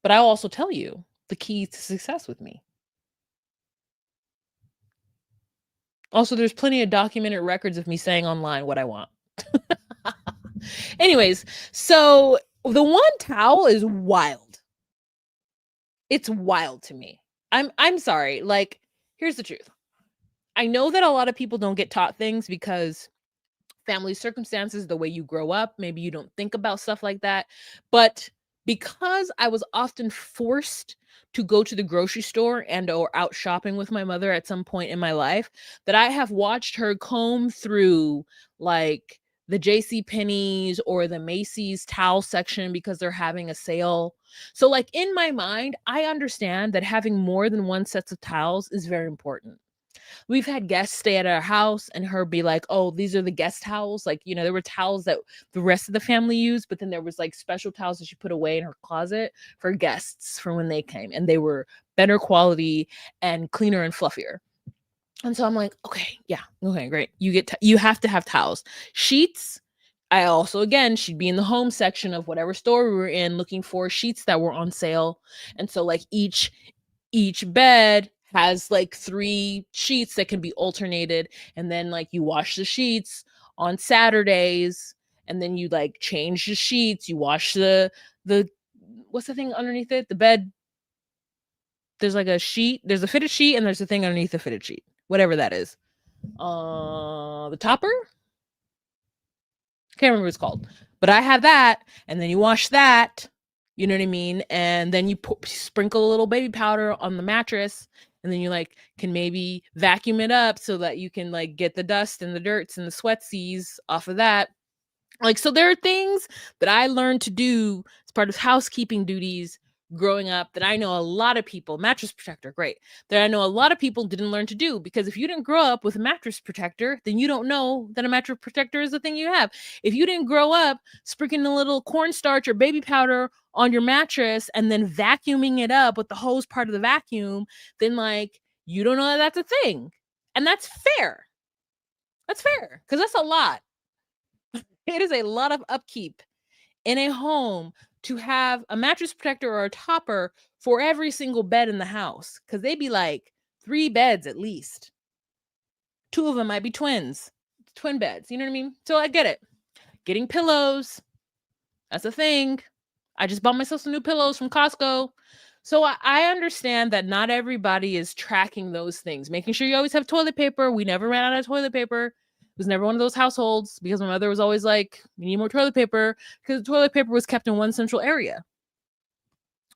but I'll also tell you the key to success with me. Also, there's plenty of documented records of me saying online what I want. Anyways, so the one towel is wild. It's wild to me. I'm sorry. Like, here's the truth. I know that a lot of people don't get taught things because family circumstances, the way you grow up, maybe you don't think about stuff like that. But because I was often forced to go to the grocery store and or out shopping with my mother at some point in my life, that I have watched her comb through like the JC Penney's or the Macy's towel section because they're having a sale. So like in my mind, I understand that having more than one sets of towels is very important. We've had guests stay at our house and her be like, oh, these are the guest towels. Like, there were towels that the rest of the family used, but then there was like special towels that she put away in her closet for guests for when they came, and they were better quality and cleaner and fluffier. And so I'm like, okay, yeah, okay, great. You have to have towels. Sheets, I also, again, she'd be in the home section of whatever store we were in looking for sheets that were on sale. And so like each bed has like 3 sheets that can be alternated, and then like you wash the sheets on Saturdays, and then you like change the sheets, you wash the what's the thing underneath it, the bed, there's like a sheet, there's a fitted sheet, and there's a thing underneath the fitted sheet, whatever that is, the topper, Can't remember what it's called, but I have that. And then you wash that, you know what I mean? And then you sprinkle a little baby powder on the mattress, and then you like can maybe vacuum it up so that you can like get the dust and the dirts and the sweatsies off of that. Like, so there are things that I learned to do as part of housekeeping duties growing up that I know a lot of people, mattress protector, great, that I know a lot of people didn't learn to do, because if you didn't grow up with a mattress protector, then you don't know that a mattress protector is the thing you have. If you didn't grow up sprinkling a little cornstarch or baby powder on your mattress and then vacuuming it up with the hose part of the vacuum, then like you don't know that that's a thing. And that's fair. That's fair, because that's a lot. It is a lot of upkeep in a home to have a mattress protector or a topper for every single bed in the house, because they be like 3 beds at least. 2 of them might be twin beds. You know what I mean? So I get it. Getting pillows, that's a thing. I just bought myself some new pillows from Costco. So I understand that not everybody is tracking those things. Making sure you always have toilet paper. We never ran out of toilet paper. It was never one of those households, because my mother was always like, we need more toilet paper, because the toilet paper was kept in one central area.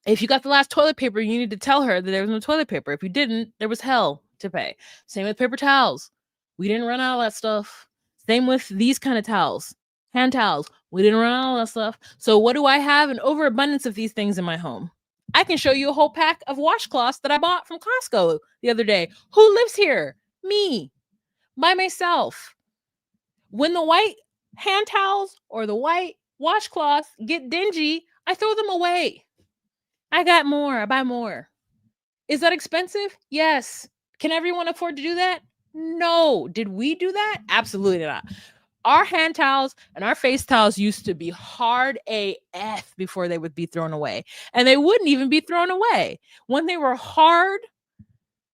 If you got the last toilet paper, you need to tell her that there was no toilet paper. If you didn't, there was hell to pay. Same with paper towels. We didn't run out of that stuff. Same with these kind of towels. Hand towels. We didn't run out of that stuff. So what do I have? An overabundance of these things in my home. I can show you a whole pack of washcloths that I bought from Costco the other day. Who lives here? Me. By myself. When the white hand towels or the white washcloths get dingy, I throw them away. I got more. I buy more. Is that expensive? Yes. Can everyone afford to do that? No. Did we do that? Absolutely not. Our hand towels and our face towels used to be hard AF before they would be thrown away. And they wouldn't even be thrown away. When they were hard,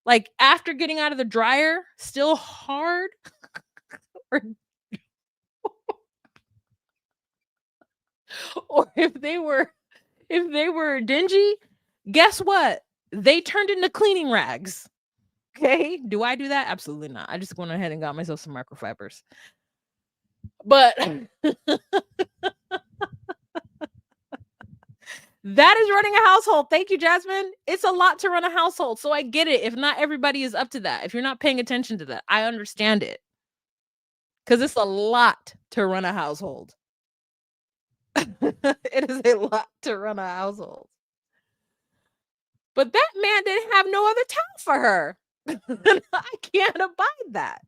like after getting out of the dryer, still hard, or if they were dingy, guess what? They turned into cleaning rags. Okay. Do I do that? Absolutely not. I just went ahead and got myself some microfibers. But that is running a household. Thank you, Jasmine. It's a lot to run a household. So I get it. If not everybody is up to that, if you're not paying attention to that, I understand it. Because it's a lot to run a household. It is a lot to run a household. But that man didn't have no other towel for her. I can't abide that.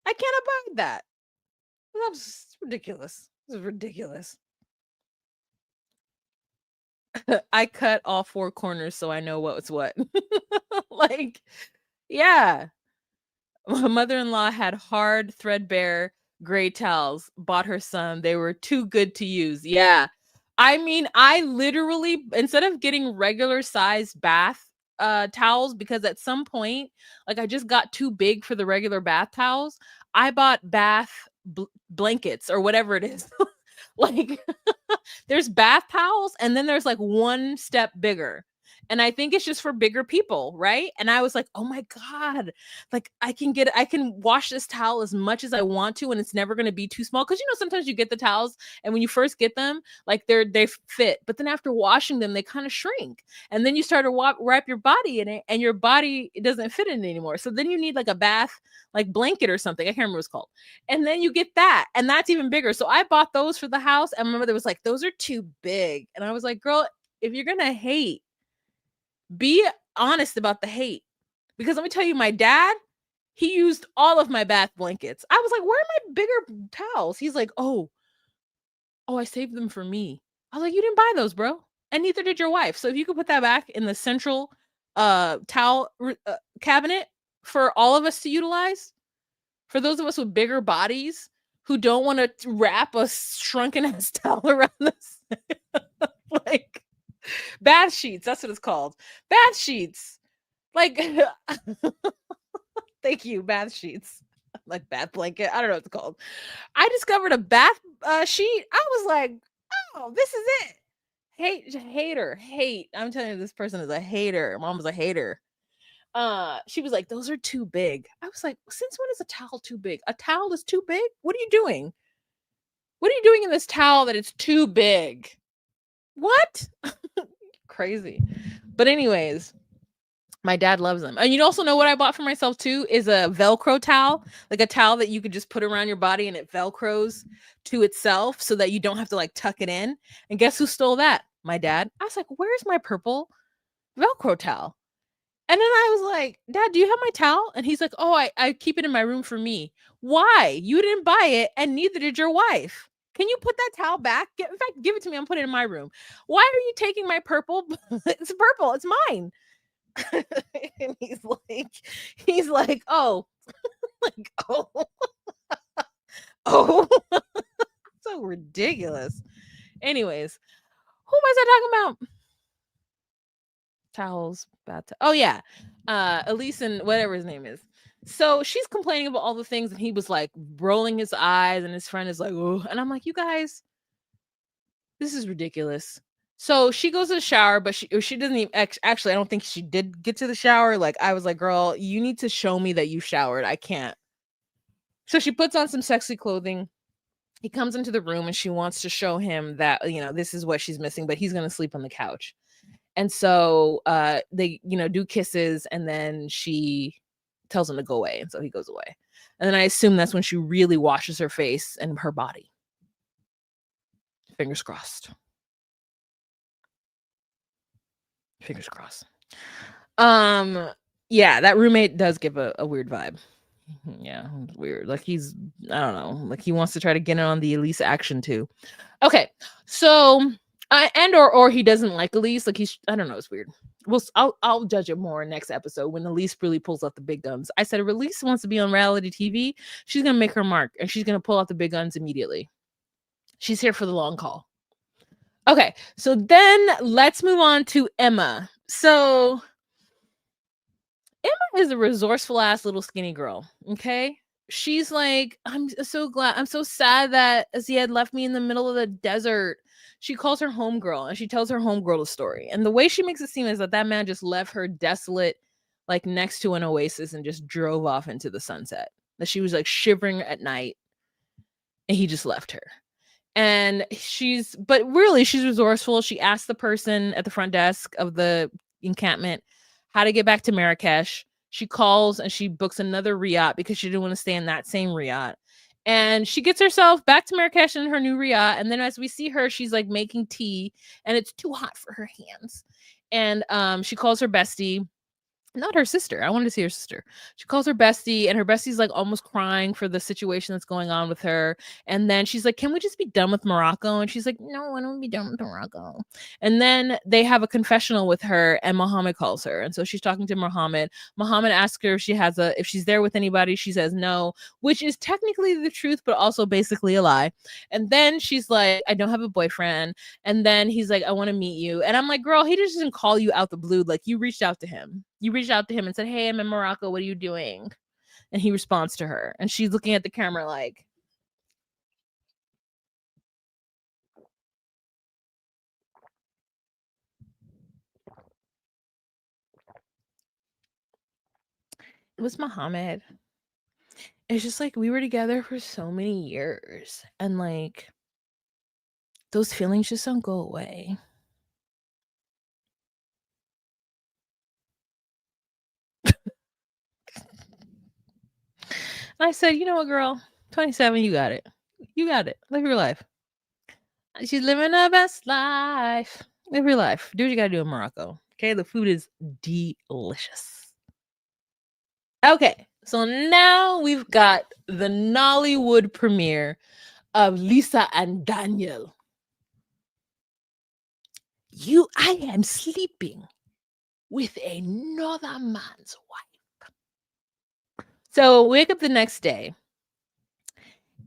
I can't abide that. That's ridiculous. This is ridiculous. I cut all 4 corners so I know what's what. Like, yeah. My mother-in-law had hard, threadbare gray towels. Bought her some. They were too good to use. Yeah. I mean, I literally, instead of getting regular size bath towels, because at some point, like I just got too big for the regular bath towels, I bought bath blankets or whatever it is. Like there's bath towels and then there's like one step bigger. And I think it's just for bigger people, right? And I was like, oh my God, like I can wash this towel as much as I want to, and it's never going to be too small. Cause sometimes you get the towels and when you first get them, like they fit, but then after washing them, they kind of shrink. And then you start to wrap your body in it and your body, it doesn't fit in it anymore. So then you need like a bath, like blanket or something. I can't remember what it's called. And then you get that, and that's even bigger. So I bought those for the house. And my mother was like, those are too big. And I was like, girl, if you're going to hate, be honest about the hate. Because let me tell you, my dad, he used all of my bath blankets. I was like, where are my bigger towels? He's like, oh, I saved them for me. I was like, you didn't buy those, bro. And neither did your wife. So if you could put that back in the central towel cabinet for all of us to utilize, for those of us with bigger bodies who don't want to wrap a shrunken ass towel around us, like bath sheets, that's what it's called. Bath sheets. Like, thank you, bath sheets. Like bath blanket. I don't know what it's called. I discovered a bath sheet. I was like, oh, this is it. Hate. I'm telling you, this person is a hater. Mom was a hater. She was like, those are too big. I was like, since when is a towel too big? A towel is too big? What are you doing? What are you doing in this towel that it's too big? What? Crazy. But anyways, my dad loves them. And you also know what I bought for myself too is a Velcro towel, like a towel that you could just put around your body and it Velcros to itself so that you don't have to like tuck it in. And guess who stole that? My dad. I was like, where's my purple Velcro towel? And then I was like, Dad, do you have my towel? And he's like, oh, I keep it in my room for me. Why? You didn't buy it and neither did your wife. Can you put that towel back? In fact, give it to me. I'm putting it in my room. Why are you taking my purple? It's purple. It's mine. And he's like, oh, like, oh, oh, so ridiculous. Anyways, who was I talking about? Towels, bathtub. Oh yeah, Elise and whatever his name is. So she's complaining about all the things, and he was like rolling his eyes, and his friend is like, oh, and I'm like, you guys, this is ridiculous. So she goes to the shower, but she doesn't even actually. I don't think she did get to the shower. Like I was like, girl, you need to show me that you showered. I can't. So she puts on some sexy clothing. He comes into the room and she wants to show him that, you know, this is what she's missing, but he's going to sleep on the couch. And so they, you know, do kisses and then she tells him to go away. And so he goes away. And then I assume that's when she really washes her face and her body. Fingers crossed. Fingers crossed. Yeah, that roommate does give a weird vibe. Yeah, it's weird. Like I don't know, like he wants to try to get in on the Elise action too. Okay, so or he doesn't like Elise. Like I don't know, it's weird. I'll judge it more next episode when Elise really pulls out the big guns. I said if Elise wants to be on reality TV, she's gonna make her mark and she's gonna pull out the big guns immediately. She's here for the long haul. Okay, so then let's move on to Emma. So Emma is a resourceful ass little skinny girl. Okay. She's like, I'm so glad. I'm so sad that Ziad left me in the middle of the desert. She calls her homegirl and she tells her homegirl the story. And the way she makes it seem is that man just left her desolate, like next to an oasis and just drove off into the sunset. That she was like shivering at night and he just left her. And but really, she's resourceful. She asked the person at the front desk of the encampment how to get back to Marrakesh. She calls and she books another riad because she didn't want to stay in that same riad. And she gets herself back to Marrakesh in her new riad. And then as we see her, she's like making tea and it's too hot for her hands. And she calls her bestie. Not her sister. I wanted to see her sister. She calls her bestie, and her bestie's like almost crying for the situation that's going on with her. And then she's like, can we just be done with Morocco? And she's like, no, I don't want to be done with Morocco. And then they have a confessional with her, and Muhammad calls her. And so she's talking to Muhammad. Muhammad asks her if she's there with anybody. She says no, which is technically the truth, but also basically a lie. And then she's like, I don't have a boyfriend. And then he's like, I want to meet you. And I'm like, girl, he just didn't call you out the blue. Like you reached out to him. You reached out to him and said, hey, I'm in Morocco. What are you doing? And he responds to her. And she's looking at the camera like, it was Muhammad. It's just like we were together for so many years. And like, those feelings just don't go away. And I said, you know what, girl? 27, you got it. You got it. Live your life. She's living her best life. Live your life. Do what you gotta do in Morocco. Okay, the food is delicious. Okay, so now we've got the Nollywood premiere of Lisa and Daniel. I am sleeping with another man's wife. So wake up the next day.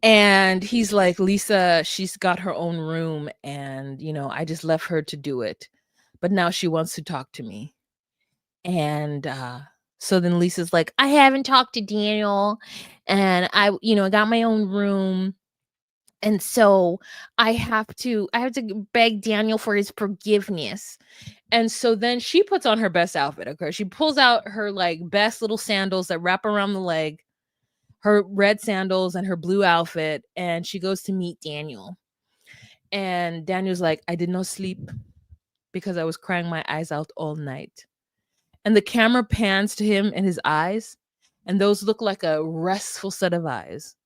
And he's like, Lisa, she's got her own room. And, you know, I just left her to do it. But now she wants to talk to me. And so then Lisa's like, I haven't talked to Daniel. And I got my own room. And so I have to beg Daniel for his forgiveness. And so then she puts on her best outfit. Okay. She pulls out her like best little sandals that wrap around the leg. her red sandals and her blue outfit, and she goes to meet Daniel. And Daniel's like, I did not sleep because I was crying my eyes out all night. And the camera pans to him and his eyes, and those look like a restful set of eyes.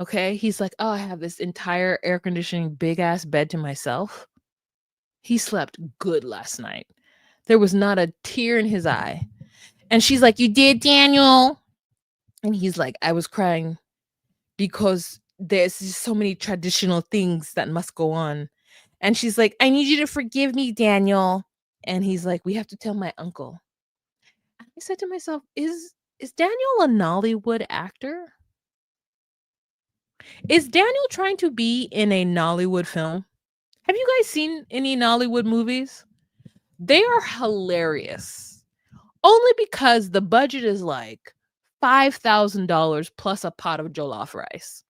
Okay. He's like, oh, I have this entire air conditioning big ass bed to myself. He slept good last night. There was not a tear in his eye. And she's like, you did, Daniel? And he's like, I was crying because there's just so many traditional things that must go on. And she's like, I need you to forgive me, Daniel. And he's like, we have to tell my uncle. I said to myself, is Daniel a Nollywood actor? Is Daniel trying to be in a Nollywood film? Have you guys seen any Nollywood movies? They are hilarious. Only because the budget is like $5,000 plus a pot of jollof rice.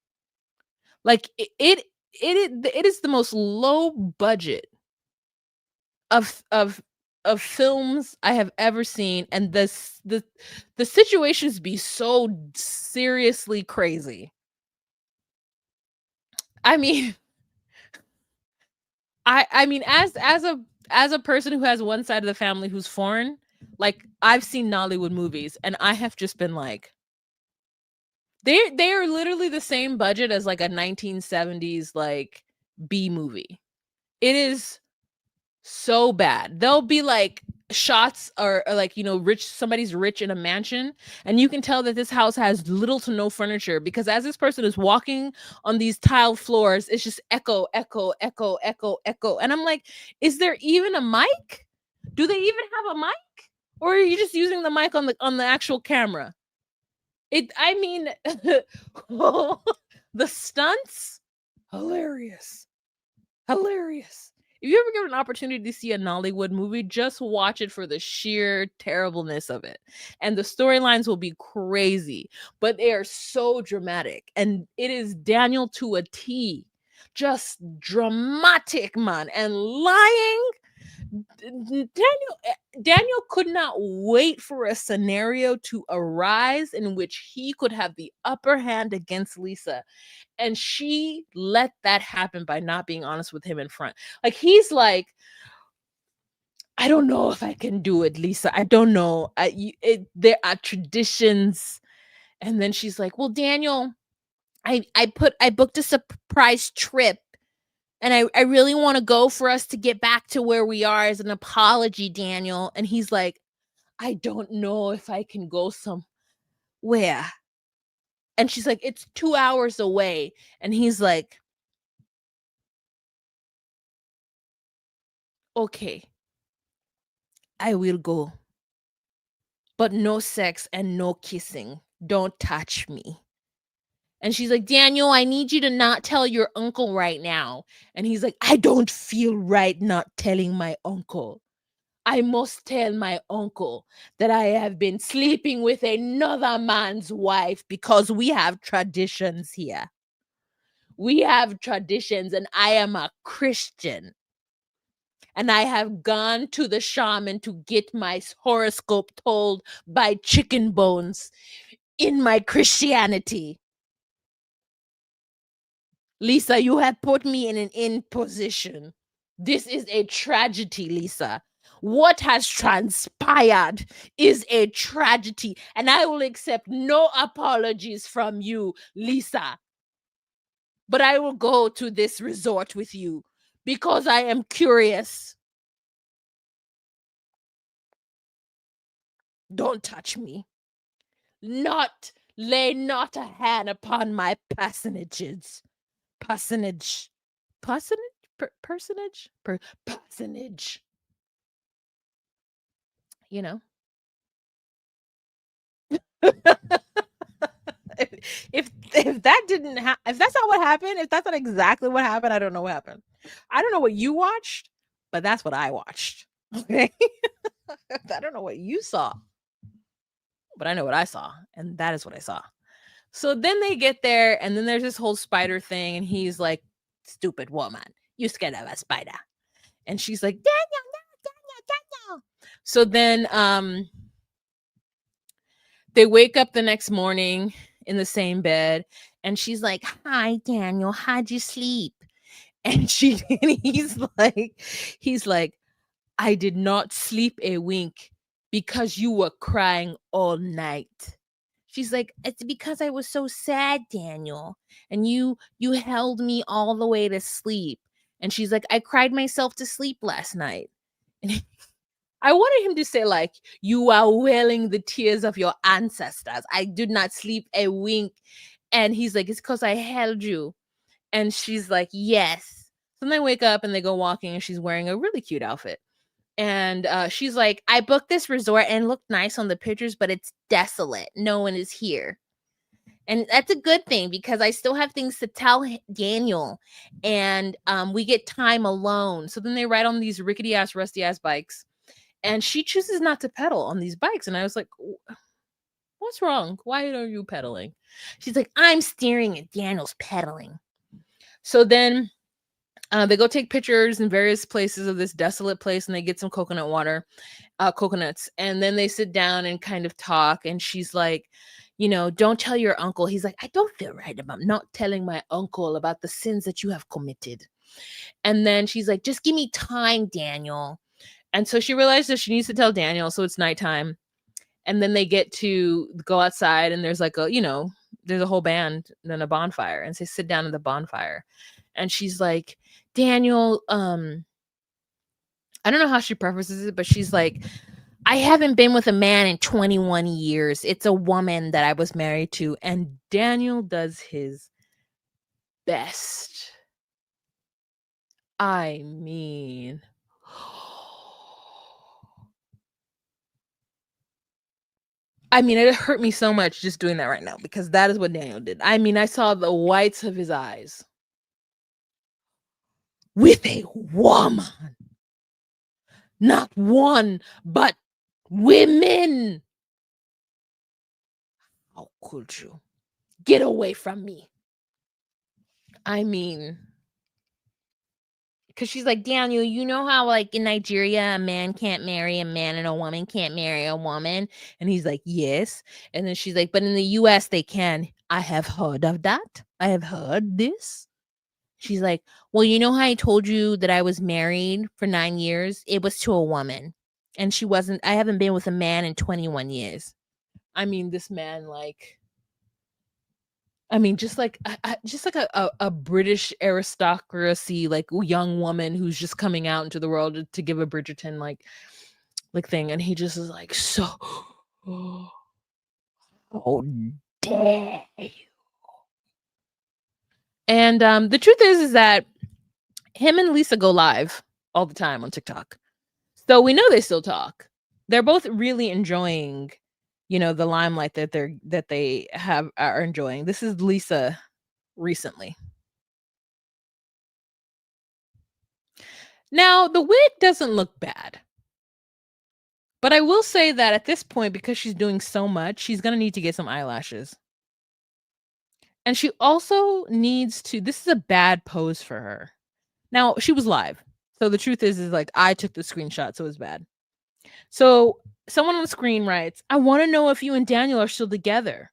Like it is the most low budget of films I have ever seen, and the situations be so seriously crazy. I mean, I mean, as a person who has one side of the family who's foreign, like I've seen Nollywood movies, and I have just been like, they are literally the same budget as like a 1970s like B movie. It is so bad. There'll be like shots or like, you know, somebody's rich in a mansion, and you can tell that this house has little to no furniture, because as this person is walking on these tiled floors, it's just echo, echo, echo, echo, echo. And I'm like, is there even a mic? Do they even have a mic? Or are you just using the mic on the actual camera? I mean, the stunts, hilarious. If you ever get an opportunity to see a Nollywood movie, just watch it for the sheer terribleness of it. And the storylines will be crazy, but they are so dramatic. And it is Daniel to a T. Just dramatic, man. And lying. Daniel could not wait for a scenario to arise in which he could have the upper hand against Lisa. And she let that happen by not being honest with him in front. Like, he's like, I don't know if I can do it, Lisa. I don't know. There are traditions. And then she's like, well, Daniel, I booked a surprise trip, and I really want to go for us to get back to where we are as an apology, Daniel. And he's like, I don't know if I can go somewhere. And she's like, it's 2 hours away. And he's like, okay, I will go. But no sex and no kissing. Don't touch me. And she's like, Daniel, I need you to not tell your uncle right now. And he's like, I don't feel right not telling my uncle. I must tell my uncle that I have been sleeping with another man's wife, because we have traditions here. We have traditions, and I am a Christian. And I have gone to the shaman to get my horoscope told by chicken bones in my Christianity. Lisa, you have put me in an in position. This is a tragedy, Lisa. What has transpired is a tragedy, and I will accept no apologies from you, Lisa. But I will go to this resort with you because I am curious. Don't touch me. Lay not a hand upon my personage. Personage. You know. if that didn't if that's not what happened, if that's not exactly what happened, I don't know what happened. I don't know what you watched, but that's what I watched. Okay. I don't know what you saw, but I know what I saw, and that is what I saw. So then they get there, and then there's this whole spider thing, and he's like, stupid woman, you scared of a spider. And she's like, Daniel, no, Daniel. So then they wake up the next morning, in the same bed, and she's like, "Hi, Daniel, how'd you sleep?" And he's like, "I did not sleep a wink because you were crying all night." She's like, "It's because I was so sad, Daniel, and you held me all the way to sleep." And she's like, "I cried myself to sleep last night." And I wanted him to say, like, "You are wailing the tears of your ancestors. I did not sleep a wink." And he's like, "It's because I held you." And she's like, "Yes." So then they wake up and they go walking, and she's wearing a really cute outfit. And she's like, "I booked this resort and it looked nice on the pictures, but it's desolate. No one is here." And that's a good thing because I still have things to tell Daniel, and we get time alone. So then they ride on these rickety ass, rusty ass bikes, and she chooses not to pedal on these bikes. And I was like, "What's wrong? Why are you pedaling?" She's like, "I'm steering and Daniel's pedaling." So then they go take pictures in various places of this desolate place, and they get some coconut water, coconuts, and then they sit down and kind of talk. And she's like, "Don't tell your uncle." He's like, "I don't feel right about not telling my uncle about the sins that you have committed." And then she's like, "Just give me time, Daniel." And so she realizes she needs to tell Daniel. So it's nighttime, and then they get to go outside, and there's like there's a whole band and a bonfire, and they sit down at the bonfire. And she's like, "Daniel, I don't know how she prefaces it, but she's like, I haven't been with a man in 21 years. It's a woman that I was married to." And Daniel does his best. I mean, it hurt me so much just doing that right now because that is what Daniel did. I saw the whites of his eyes with a woman. Not one, but women. How could you? Get away from me. Because she's like, "Daniel, you know how, like, in Nigeria, a man can't marry a man and a woman can't marry a woman?" And he's like, "Yes." And then she's like, "But in the US, they can." "I have heard of that. I have heard this." She's like, "Well, you know how I told you that I was married for 9 years? It was to a woman. And I haven't been with a man in 21 years. This man, like, just like a British aristocracy, like, young woman who's just coming out into the world to give a Bridgerton, like thing. And he just is like, "So, how dare you?" And the truth is that him and Lisa go live all the time on TikTok. So we know they still talk. They're both really enjoying, the limelight that they are enjoying. This is Lisa recently. Now, the wig doesn't look bad. But I will say that at this point, because she's doing so much, she's gonna need to get some eyelashes. And she also needs to this is a bad pose for her. Now, she was live. So the truth is like I took the screenshot, so it was bad. So someone on the screen writes, "I want to know if you and Daniel are still together."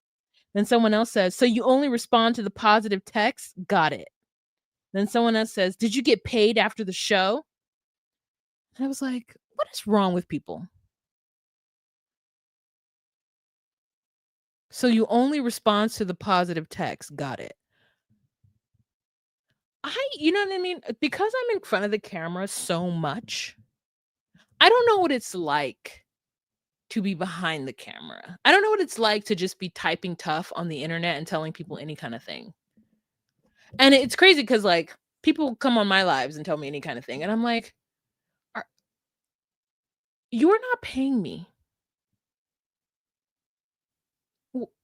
Then someone else says, "So you only respond to the positive text? Got it." Then someone else says, "Did you get paid after the show?" And I was like, what is wrong with people? "So you only respond to the positive text. Got it." You know what I mean? Because I'm in front of the camera so much, I don't know what it's like to be behind the camera. I don't know what it's like to just be typing tough on the internet and telling people any kind of thing. And it's crazy because, like, people come on my lives and tell me any kind of thing. And I'm like, "Are you're not paying me.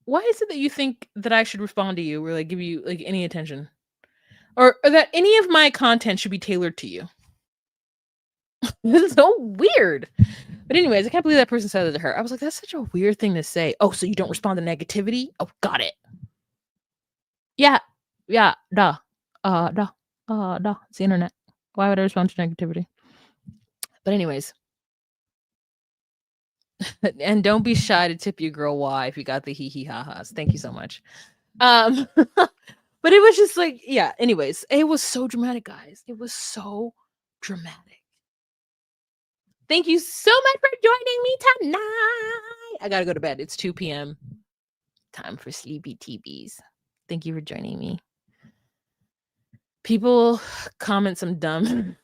Why is it that you think that I should respond to you or, like, give you, like, any attention? Or that any of my content should be tailored to you?" This is so weird. But anyways, I can't believe that person said it to her. I was like, that's such a weird thing to say. "Oh, so you don't respond to negativity? Oh, got it." Yeah. Yeah. Duh. Duh. Duh. It's the internet. Why would I respond to negativity? But anyways, And don't be shy to tip your girl Y if you got the Hehe-Hahas. Thank you so much. But it was just like, yeah, anyways, it was so dramatic, guys. It was so dramatic. Thank you so much for joining me tonight. I gotta go to bed. It's 2 p.m. Time for sleepy TVs. Thank you for joining me. People comment some dumb.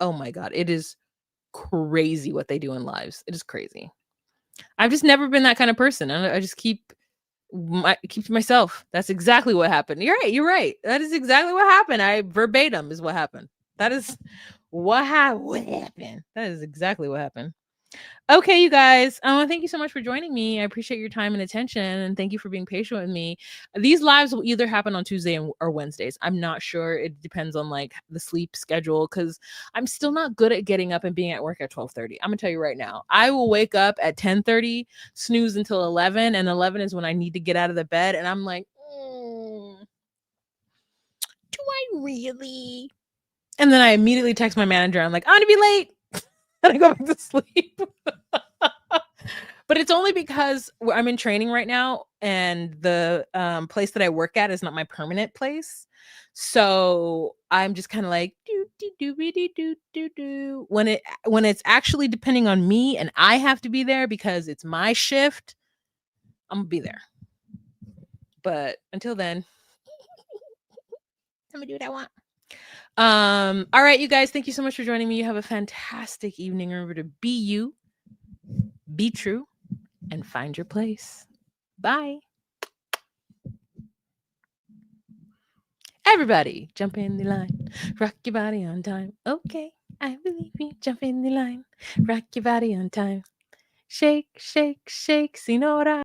Oh my God. It is crazy what they do in lives. It is crazy. I've just never been that kind of person. I just keep to myself. That's exactly what happened. You're right. That is exactly what happened. I verbatim is what happened. That is what happened. That is exactly what happened. Okay, you guys. Thank you so much for joining me. I appreciate your time and attention, and thank you for being patient with me. These lives will either happen on Tuesday or Wednesdays. I'm not sure. It depends on like the sleep schedule because I'm still not good at getting up and being at work at 12:30. I'm gonna tell you right now. I will wake up at 10:30, snooze until 11, and 11 is when I need to get out of the bed, and I'm like, do I really? And then I immediately text my manager. I'm like, I'm gonna be late. And I go back to sleep. But it's only because I'm in training right now, and the place that I work at is not my permanent place. So I'm just kind of like do. When it's actually depending on me and I have to be there because it's my shift, I'm gonna be there. But until then, I'm gonna do what I want. All right, you guys, thank you so much for joining me. You have a fantastic evening. Remember to be you, be true, and find your place. Bye. Everybody, jump in the line. Rock your body on time. Okay, I believe you. Jump in the line. Rock your body on time. Shake, shake, shake, Sinora.